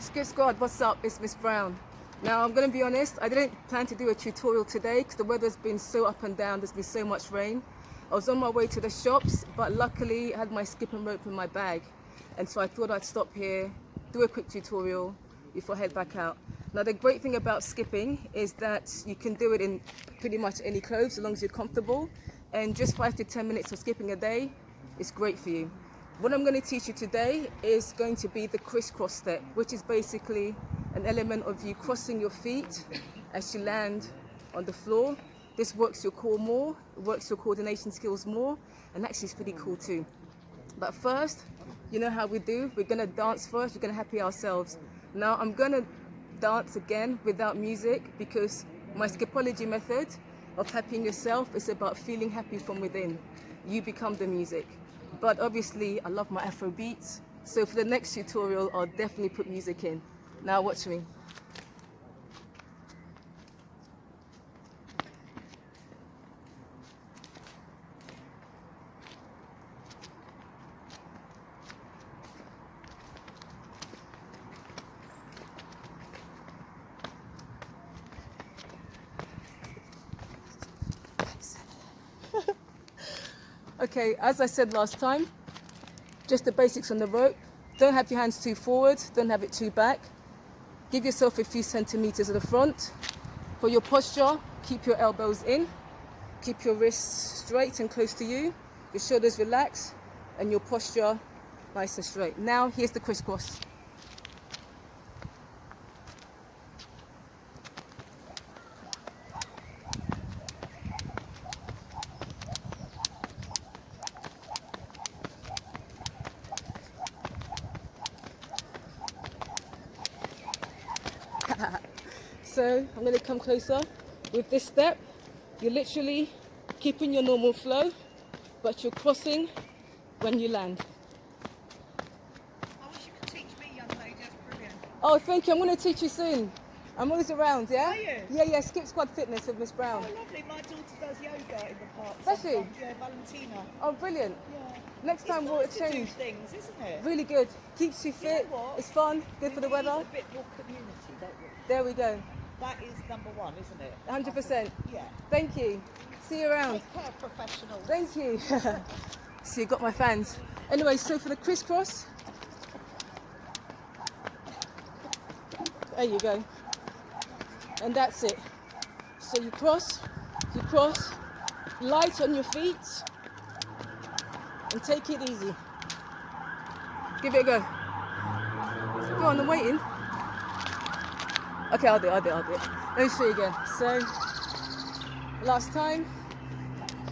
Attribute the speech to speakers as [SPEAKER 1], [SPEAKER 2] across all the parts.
[SPEAKER 1] Skip Squad, what's up? It's Miss Brown. Now I'm going to be honest, I didn't plan to do a tutorial today because the weather's been so up and down, there's been so much rain. I was on my way to the shops, but luckily I had my skipping rope in my bag, and so I thought I'd stop here, do a quick tutorial before I head back out. Now the great thing about skipping is that you can do it in pretty much any clothes as long as you're comfortable, and just 5 to 10 minutes of skipping a day is great for you. What I'm going to teach you today is going to be the criss-cross step, which is basically an element of you crossing your feet as you land on the floor. This works your core more, it works your coordination skills more, and actually it's pretty cool too. But first, you know how we do, we're going to dance first, we're going to happy ourselves. Now I'm going to dance again without music because my Skipologi method of happying yourself is about feeling happy from within. You become the music. But obviously I love my Afro beats, so for the next tutorial I'll definitely put music in. Now watch me. Okay, as I said last time, just the basics on the rope. Don't have your hands too forward, don't have it too back. Give yourself a few centimeters at the front. For your posture, keep your elbows in, keep your wrists straight and close to you, your shoulders relaxed, and your posture nice and straight. Now, here's the crisscross. So I'm going to come closer. With this step, you're literally keeping your normal flow, but you're crossing when you land.
[SPEAKER 2] I wish you could teach me, young lady. That's brilliant.
[SPEAKER 1] Oh, thank you. I'm going to teach you soon. I'm always around, yeah?
[SPEAKER 2] Are you?
[SPEAKER 1] Yeah, Skip Squad Fitness with Miss Brown.
[SPEAKER 2] Oh, lovely. My daughter does yoga in the park.
[SPEAKER 1] Does she?
[SPEAKER 2] sometimes. Yeah, Valentina.
[SPEAKER 1] Oh, brilliant.
[SPEAKER 2] Yeah.
[SPEAKER 1] Next time we'll
[SPEAKER 2] It's nice to do
[SPEAKER 1] change.
[SPEAKER 2] things, isn't it?
[SPEAKER 1] Really good. Keeps you
[SPEAKER 2] You know
[SPEAKER 1] fit.
[SPEAKER 2] what?
[SPEAKER 1] It's fun. Good
[SPEAKER 2] We
[SPEAKER 1] for the
[SPEAKER 2] need
[SPEAKER 1] weather.
[SPEAKER 2] a bit more community, don't we?
[SPEAKER 1] There we go.
[SPEAKER 2] That is number one, isn't it?
[SPEAKER 1] 100%.
[SPEAKER 2] Yeah.
[SPEAKER 1] Thank you. See you around.
[SPEAKER 2] Take care, professionals.
[SPEAKER 1] Thank you. See, you got my fans. Anyway, so for the crisscross, there you go. And that's it. So you cross, light on your feet, and take it easy. Give it a go. Go on, I'm waiting. Okay, I'll do it. Let me show you again. So, last time,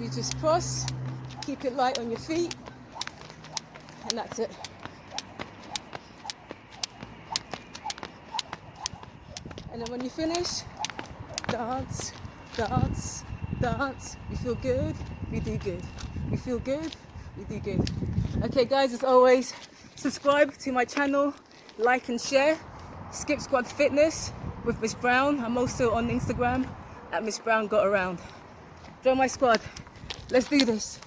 [SPEAKER 1] you just cross, keep it light on your feet, and that's it. And then when you finish, dance, dance, dance. You feel good, we do good. We feel good, we do good. Okay guys, as always, subscribe to my channel, like and share. Skip Squad Fitness with Miss Brown. I'm also on Instagram at Miss Brown Got Around. Join my squad. Let's do this.